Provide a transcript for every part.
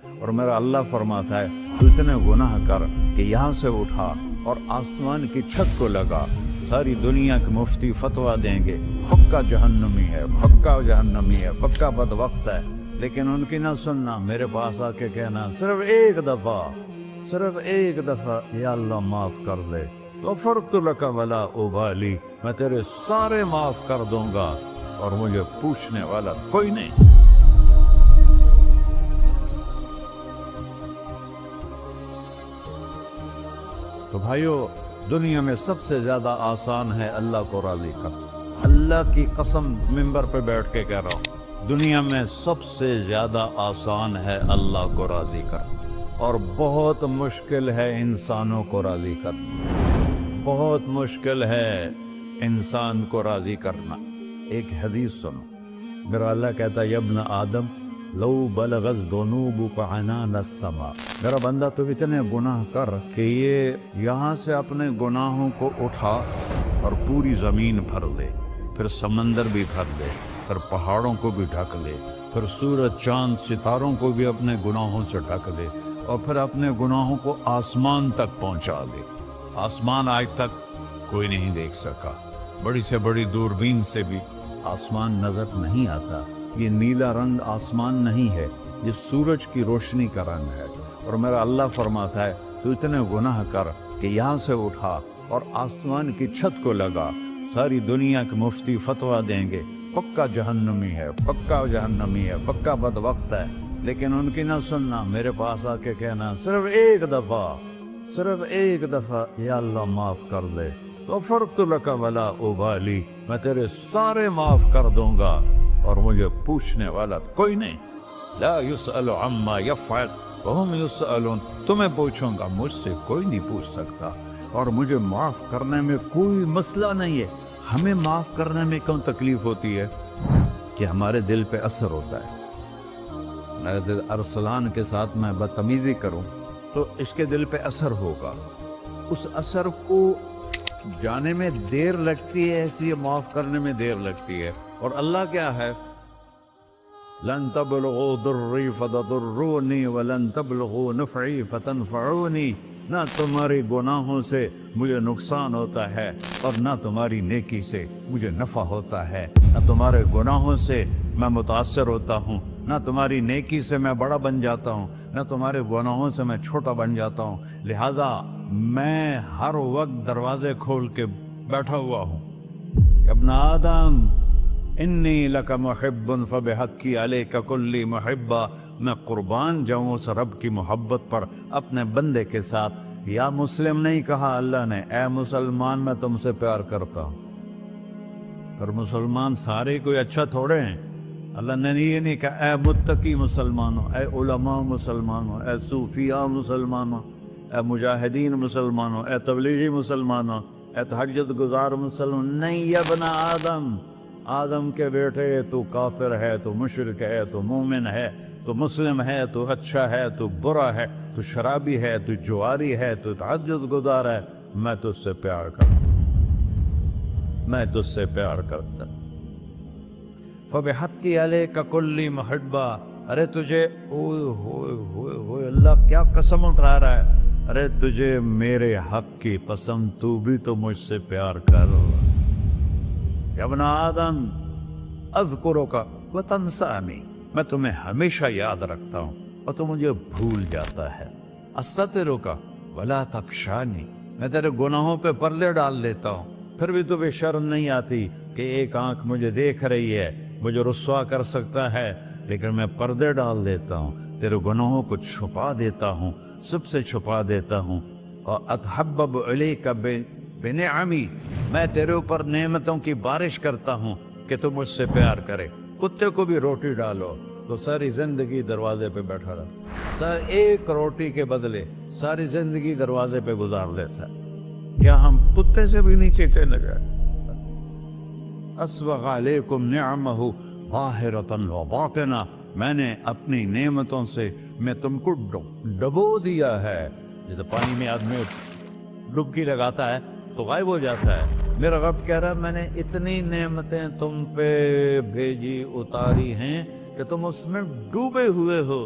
اور میرا اللہ فرماتا ہے تو اتنے گناہ کر کہ یہاں سے اٹھا اور آسمان کی چھت کو لگا، ساری دنیا کے مفتی فتویٰ دیں گے پکا جہنمی ہے، پکا جہنمی ہے، پکا بدبخت ہے، لیکن ان کی نہ سننا، میرے پاس آ کے کہنا صرف ایک دفعہ یا اللہ معاف کر دے، غفرت لک ولا ابالی، میں تیرے سارے معاف کر دوں گا اور مجھے پوچھنے والا کوئی نہیں۔ تو بھائیو، دنیا میں سب سے زیادہ آسان ہے اللہ کو راضی کرنا، اللہ کی قسم ممبر پہ بیٹھ کے کہہ رہا ہوں، دنیا میں سب سے زیادہ آسان ہے اللہ کو راضی کرنا، اور بہت مشکل ہے انسانوں کو راضی کرنا، بہت مشکل ہے انسان کو راضی کرنا۔ ایک حدیث سنو، میرا اللہ کہتا ہے یا ابن آدم لو بلغت ذنوبک عنان السماء، میرا بندہ تو اتنے گناہ کر کہ یہ یہاں سے اپنے گناہوں کو اٹھا اور پوری زمین بھر لے، پھر سمندر بھی بھر لے، پھر پہاڑوں کو بھی ڈھک لے، پھر سورج چاند ستاروں کو بھی اپنے گناہوں سے ڈھک لے، اور پھر اپنے گناہوں کو آسمان تک پہنچا دے۔ آسمان آج تک کوئی نہیں دیکھ سکا، بڑی سے بڑی دوربین سے بھی آسمان نظر نہیں آتا، یہ نیلا رنگ آسمان نہیں ہے، یہ سورج کی روشنی کا رنگ ہے۔ اور میرا اللہ فرماتا ہے تو اتنے گناہ کر کہ یہاں سے اٹھا اور آسمان کی چھت کو لگا، ساری دنیا کے مفتی فتویٰ دیں گے پکا جہنمی ہے، پکا جہنمی ہے، پکا بدبخت ہے، لیکن ان کی نہ سننا، میرے پاس آ کے کہنا صرف ایک دفعہ یا اللہ معاف کر دے، غفرت لک ولا ابالی، میں تیرے سارے معاف کر دوں گا اور مجھے پوچھنے والا کوئی نہیں۔ لا يسأل عما يفعل وهم يسألون، تمہیں پوچھوں گا، مجھ سے کوئی نہیں پوچھ سکتا، اور مجھے معاف کرنے میں کوئی مسئلہ نہیں ہے۔ ہمیں معاف کرنے میں کیوں تکلیف ہوتی ہے؟ کہ ہمارے دل پہ اثر ہوتا ہے۔ میں ارسلان کے ساتھ میں بدتمیزی کروں تو اس کے دل پہ اثر ہوگا، اس اثر کو جانے میں دیر لگتی ہے، اس لیے معاف کرنے میں دیر لگتی ہے۔ اور اللہ کیا ہے؟ لن تبلغوا ضری فتضرونی ولن تبلغوا نفعی فتنفعونی، نہ تمہاری گناہوں سے مجھے نقصان ہوتا ہے اور نہ تمہاری نیکی سے مجھے نفع ہوتا ہے، نہ تمہارے گناہوں سے میں متاثر ہوتا ہوں، نہ تمہاری نیکی سے میں بڑا بن جاتا ہوں، نہ تمہارے گناہوں سے میں چھوٹا بن جاتا ہوں، لہذا میں ہر وقت دروازے کھول کے بیٹھا ہوا ہوں۔ ابن آدم انی لک محب فبحقی علیک کلی محبہ، میں قربان جاؤں اس رب کی محبت پر اپنے بندے کے ساتھ۔ یا مسلم نہیں کہا اللہ نے، اے مسلمان میں تم سے پیار کرتا ہوں۔ پر مسلمان سارے کوئی اچھا تھوڑے ہیں، اللہ نے یہ نہیں کہا اے متقی مسلمانوں، اے علماء مسلمانوں، اے صوفیاء مسلمانوں، اے مجاہدین مسلمانوں، اے تبلیغی مسلمانوں، اے تہجد گزار مسلمان، نہیں یا ابن آدم، آدم کے بیٹے، تو کافر ہے، تو مشرک ہے، تو مومن ہے، تو مسلم ہے، تو اچھا ہے، تو برا ہے، تو شرابی ہے، تو جواری ہے، تو تہجد گزار ہے، میں تجھ سے پیار کرتا ہوں، میں تجھ سے پیار کرتا ہوں۔ فبحقی علیک کلی محبہ، ارے تجھے اوئے ہوئے ہوئے ہوئے، اللہ کیا قسم اٹھا رہا ہے، ارے تجھے میرے حق کی قسم، تو بھی تو مجھ سے پیار کر۔ یا ابن آدم اذکرک وتنسانی، میں تمہیں ہمیشہ یاد رکھتا ہوں اور تو مجھے بھول جاتا ہے۔ استترک ولا تخشانی، میں تیرے گناہوں پہ پردے ڈال دیتا ہوں، پھر بھی تمہیں شرم نہیں آتی کہ ایک آنکھ مجھے دیکھ رہی ہے، مجھے رسوا کر سکتا ہے، لیکن میں پردے ڈال دیتا ہوں، تیرے گناہوں کو چھپا دیتا ہوں، سب سے چھپا دیتا ہوں۔ اور اتحبب علیک بنعمی، میں تیرے اوپر نعمتوں کی بارش کرتا ہوں کہ تو مجھ سے پیار کرے۔ کتے کو بھی روٹی ڈالو تو ساری زندگی دروازے پہ بیٹھا رہتا، ایک روٹی کے بدلے ساری زندگی دروازے پہ گزار دیتا، کیا ہم کتے سے بھی نیچے چلے گئے؟ اسبغ علیکم نعمہ ظاہرۃ و باطنہ، میں نے اپنی نعمتوں سے میں تم کو ڈبو دیا ہے، جیسے پانی میں آدمی ڈبکی لگاتا ہے تو غائب ہو جاتا ہے۔ میرا رب کہہ رہا ہے میں نے اتنی نعمتیں تم پہ بھیجی، اتاری ہیں کہ تم اس میں ڈوبے ہوئے ہو،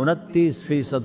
29%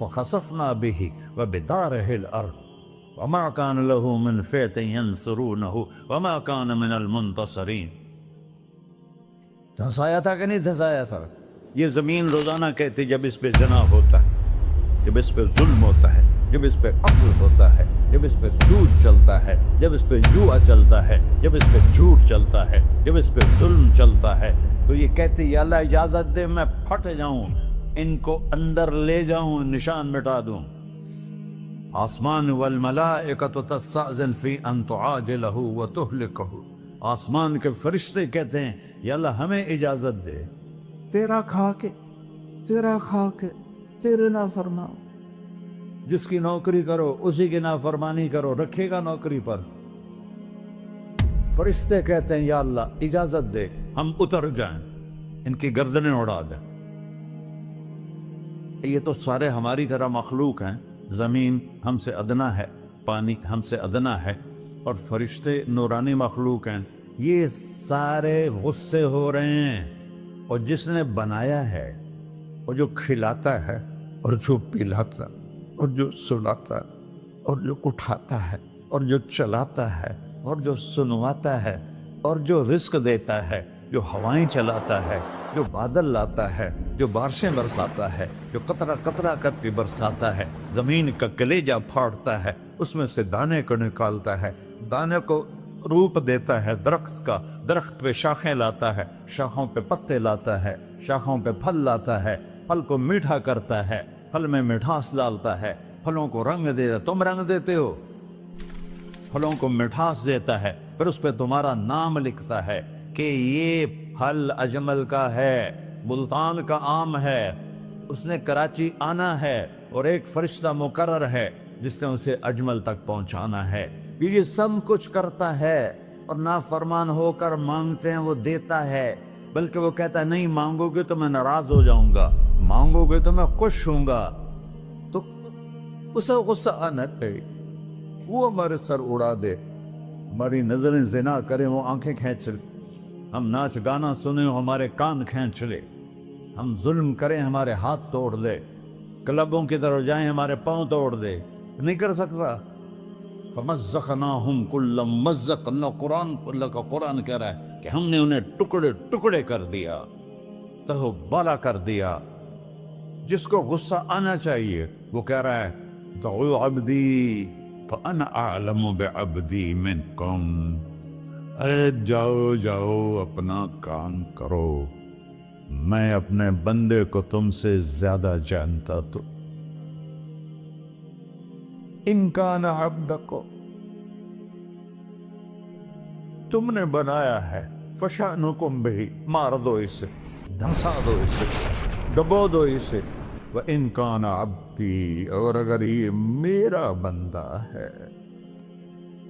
فخسفنا به وبداره الأرض وما كان له من فئة ينصرونه وما كان من المنتصرين. دھنسایا تھا کہ نہیں دھنسایا تھا؟ یہ زمین روزانہ کہتی جب اس پہ زنا ہوتا ہے، جب اس پہ ظلم ہوتا ہے، جب اس پہ قتل ہوتا ہے، جب اس پہ سود چلتا ہے، جب اس پہ جوا چلتا ہے، جب اس پہ جھوٹ چلتا ہے، جب اس پہ ظلم چلتا ہے، تو یہ کہتے یا اللہ اجازت دے میں پھٹ جاؤں، ان کو اندر لے جاؤں، نشان مٹا دوں. آسمان والملائکۃ تستأذن فی ان تعاجلہ وتہلکہ. آسمان کے فرشتے کہتے ہیں یا اللہ ہمیں اجازت دے، تیرا کھا کے تیرے نافرمان، جس کی نوکری کرو اسی کی نافرمانی کرو، رکھے گا نوکری پر. فرشتے کہتے ہیں یا اللہ اجازت دے ہم اتر جائیں، ان کی گردنیں اڑا دیں. یہ تو سارے ہماری طرح مخلوق ہیں، زمین ہم سے ادنا ہے، پانی ہم سے ادنا ہے، اور فرشتے نورانی مخلوق ہیں. یہ سارے غصے ہو رہے ہیں، اور جس نے بنایا ہے، اور جو کھلاتا ہے، اور جو پلاتا، اور جو سلاتا، اور جو اٹھاتا ہے، اور جو چلاتا ہے، اور جو سنواتا ہے، اور جو رزق دیتا ہے، جو ہوائیں چلاتا ہے، جو بادل لاتا ہے، جو بارشیں برساتا ہے، جو قطرہ قطرہ کر کے برساتا ہے، زمین کا کلیجہ پھاڑتا ہے، اس میں سے دانے کو نکالتا ہے، دانے کو روپ دیتا ہے درخت کا، درخت پہ شاخیں لاتا ہے، شاخوں پہ پتے لاتا ہے، شاخوں پہ پھل لاتا ہے، پھل کو میٹھا کرتا ہے، پھل میں مٹھاس ڈالتا ہے، پھلوں کو رنگ دیتا. تم رنگ دیتے ہو، پھلوں کو مٹھاس دیتا ہے، پھر اس پہ تمہارا نام لکھتا ہے کہ یہ پھل اجمل کا ہے، ملتان کا آم ہے، اس نے کراچی آنا ہے، اور ایک فرشتہ مقرر ہے جس نے اسے اجمل تک پہنچانا ہے. یہ سب کچھ کرتا ہے، اور نافرمان ہو کر مانگتے ہیں وہ دیتا ہے، بلکہ وہ کہتا ہے نہیں مانگو گے تو میں ناراض ہو جاؤں گا، مانگو گے تو میں خوش ہوں گا. تو اسے غصہ آنا چاہیے، وہ ہمارے سر اڑا دے، ہماری نظریں زنا کریں وہ آنکھیں کھینچ لے، ہم ناچ گانا سنیں ہمارے کان کھینچ لے، ہم ظلم کریں ہمارے ہاتھ توڑ دے، کلبوں کی طرف جائیں ہمارے پاؤں توڑ دے. نہیں کر سکتا. فَمَزَّقْنَاهُمْ كُلَّ مُمَزَّقٍ. اللہ کا قرآن کہہ رہا ہے کہ ہم نے انہیں ٹکڑے ٹکڑے کر دیا، تہو بالا کر دیا. جس کو غصہ آنا چاہیے وہ کہہ رہا ہے دعوا عبدی فانا اعلم بعبدی منکم. ارے جاؤ جاؤ اپنا کام کرو، میں اپنے بندے کو تم سے زیادہ جانتا. تو ان کان عبدکو، تم نے بنایا ہے، فشانکم بہی، مار دو اسے، دھنسا دو اسے، ڈبو دو اسے. وَإِن كَانَ عَبْدِي، اور اگر یہ میرا بندہ ہے،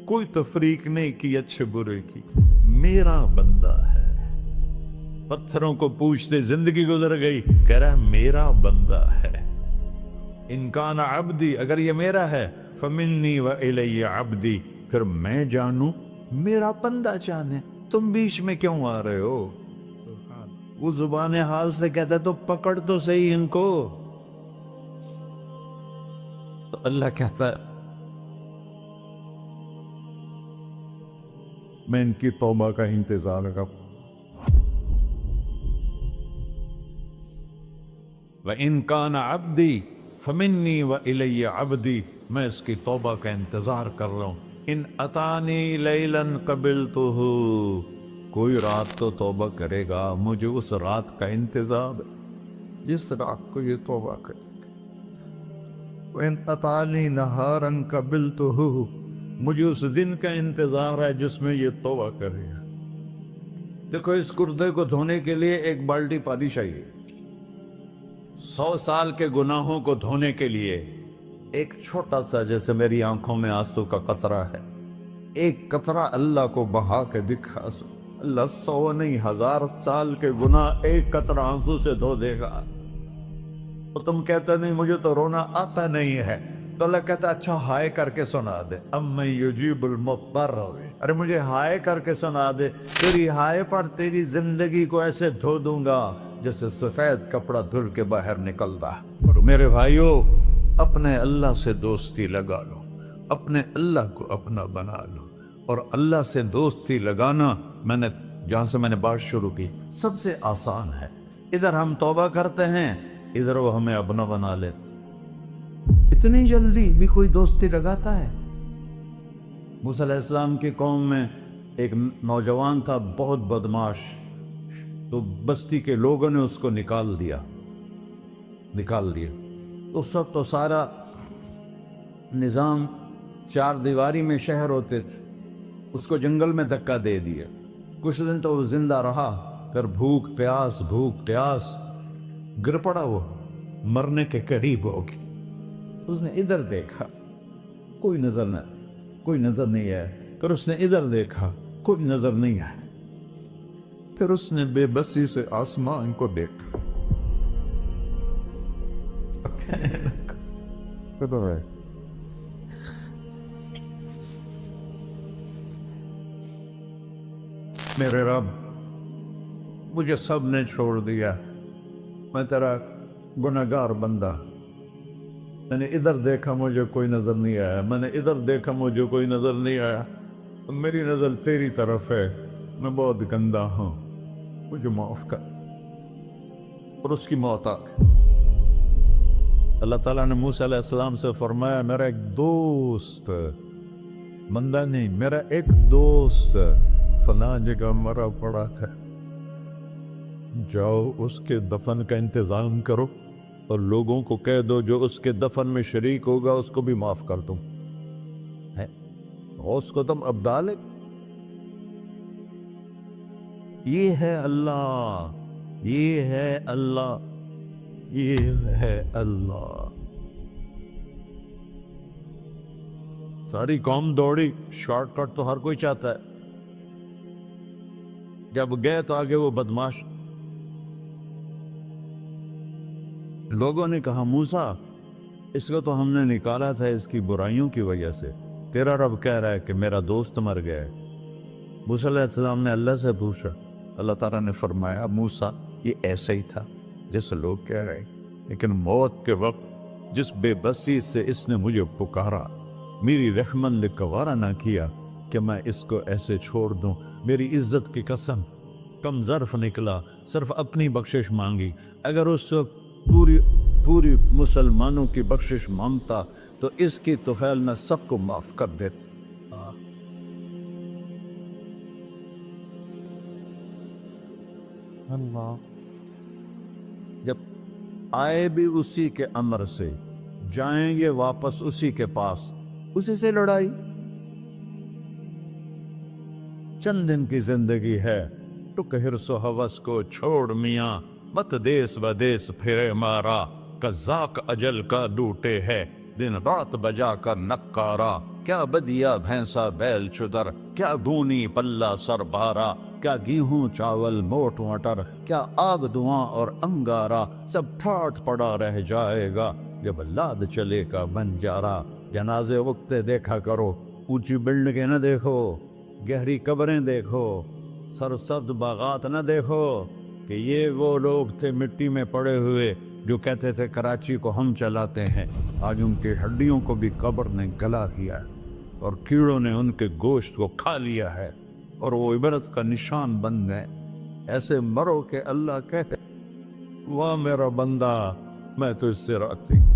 کوئی تفریق نہیں کی اچھے برے کی، میرا بندہ ہے. پتھروں کو پوچھتے زندگی گزر گئی، کہہ رہا ہے میرا بندہ ہے. ان کان عبدی، اگر یہ میرا ہے، فمنی والی عبدی، پھر میں جانوں میرا بندہ جانے. تم بیچ میں کیوں آ رہے ہو؟ وہ زبان حال سے کہتا ہے تو پکڑ تو صحیح ان کو. تو اللہ کہتا ہے میں ان کی توبہ کا انتظار کروں. وَإِن كَانَ عَبْدِي فَمِنِّي وَإِلَيَّ عَبْدِي، میں اس کی توبہ کا انتظار کر رہا ہوں. ان اتانی لیلاً قبلتہ، کوئی رات تو توبہ کرے گا، مجھے اس رات کا انتظار ہے جس رات کو یہ توبہ کرے. وَإِن أَتَانِي نَهَارًا قَبِلْتُهُ، مجھے اس دن کا انتظار ہے جس میں یہ توبہ کرے گا. دیکھو اس کردے کو دھونے کے لیے ایک بالٹی پانی چاہیے. 100 سال کے گناہوں کو دھونے کے لیے ایک چھوٹا سا، جیسے میری آنکھوں میں آنسو کا قطرہ ہے، ایک قطرہ اللہ کو بہا کے دکھا. اللہ 100 نہیں 1000 سال کے گناہ ایک قطرہ آنسو سے دھو دے گا. تو تم کہتے نہیں مجھے تو رونا آتا نہیں ہے، تو اللہ کہتا اچھا ہائے کر کے سنا دے. اَمَّن يُجِيبُ الْمُضْطَرَّ، ارے مجھے ہائے کر کے سنا دے، تیری ہائے پر تیری زندگی کو ایسے دھو دوں گا جیسے سفید کپڑا دھل کے باہر نکلتا. اور میرے بھائیو، اپنے اللہ سے دوستی لگا لو، اپنے اللہ کو اپنا بنا لو۔ اور اللہ سے دوستی لگانا، جہاں سے میں نے بات شروع کی، سب سے آسان ہے۔ ادھر ہم توبہ کرتے ہیں، ادھر وہ ہمیں اپنا بنا لیتے۔ اتنی جلدی بھی کوئی دوستی لگاتا ہے؟ موسیٰ علیہ السلام کی قوم میں ایک نوجوان تھا، بہت بدماش، تو بستی کے لوگوں نے اس کو نکال دیا۔ تو سارا نظام چار دیواری میں شہر ہوتے تھے، اس کو جنگل میں دھکا دے دیا۔ کچھ دن تو وہ زندہ رہا، پھر بھوک پیاس گر پڑا، وہ مرنے کے قریب ہو گیا۔ اس نے ادھر دیکھا، کوئی نظر نہیں آیا۔ پھر اس نے ادھر دیکھا، کوئی نظر نہیں آیا۔ پھر اس نے بے بسی سے آسمان کو دیکھا۔ میرے رب، مجھے سب نے چھوڑ دیا، میں تیرا گنہگار بندہ۔ میں نے ادھر دیکھا، مجھے کوئی نظر نہیں آیا، میں نے ادھر دیکھا، مجھے کوئی نظر نہیں آیا۔ میری نظر تیری طرف ہے، میں بہت گندا ہوں، مجھے معاف کر۔ اور اس کی موت آ گئی۔ اللہ تعالیٰ نے موسیٰ علیہ السلام سے فرمایا، میرا ایک دوست، بندہ نہیں، میرا ایک دوست فلاں جگہ مرا پڑا تھا، جاؤ اس کے دفن کا انتظام کرو اور لوگوں کو کہہ دو جو اس کے دفن میں شریک ہوگا اس کو بھی معاف کر دوں۔ اس کو تم ابدال ہے۔ یہ ہے اللہ، یہ ہے اللہ، یہ ہے اللہ۔ ساری قوم دوڑی، شارٹ کٹ تو ہر کوئی چاہتا ہے۔ جب گئے تو آگے وہ بدماش، لوگوں نے کہا موسیٰ اس کو تو ہم نے نکالا تھا اس کی برائیوں کی وجہ سے، تیرا رب کہہ رہا ہے کہ میرا دوست مر گیا ہے۔ موسیٰ علیہ السلام نے اللہ سے پوچھا، اللہ تعالیٰ نے فرمایا موسیٰ یہ ایسا ہی تھا جیسے لوگ کہہ رہے ہیں، لیکن موت کے وقت جس بے بسی سے اس نے مجھے پکارا، میری رحمت نے گوارا نہ کیا کہ میں اس کو ایسے چھوڑ دوں۔ میری عزت کی قسم، کم ظرف نکلا، صرف اپنی بخشش مانگی۔ اگر اس وقت پوری مسلمانوں کی بخشش مانگتا تو اس کی طفیل میں سب کو معاف کر دیتا۔ اللہ جب آئے بھی اسی کے امر سے، جائیں گے واپس اسی کے پاس، اسی سے لڑائی۔ چند دن کی زندگی ہے، ٹک حرص و ہوس کو چھوڑ میاں، مت دیس بدیس پھرے مارا، قزاق اجل کا ڈوٹے ہے، دن رات بجا کر نکارا، کیا بدیا بھینسا بیل چدر، کیا گونی پلہ سر بارا، کیا گیہوں چاول موٹ مٹر، کیا آگ دھواں اور انگارا، سب ٹھاٹھ پڑا رہ جائے گا جب لاد چلے کا بنجارا۔ جنازے وقتے دیکھا کرو، اونچی بلڈنگیں نہ دیکھو، گہری قبریں دیکھو، سرسبز باغات نہ دیکھو کہ یہ وہ لوگ تھے مٹی میں پڑے ہوئے جو کہتے تھے کراچی کو ہم چلاتے ہیں۔ آج ان کی ہڈیوں کو بھی قبر نے گلا کیا ہے اور کیڑوں نے ان کے گوشت کو کھا لیا ہے اور وہ عبرت کا نشان بن گئے۔ ایسے مرو کہ اللہ کہتے واہ میرا بندہ، میں تو اس سے راضی۔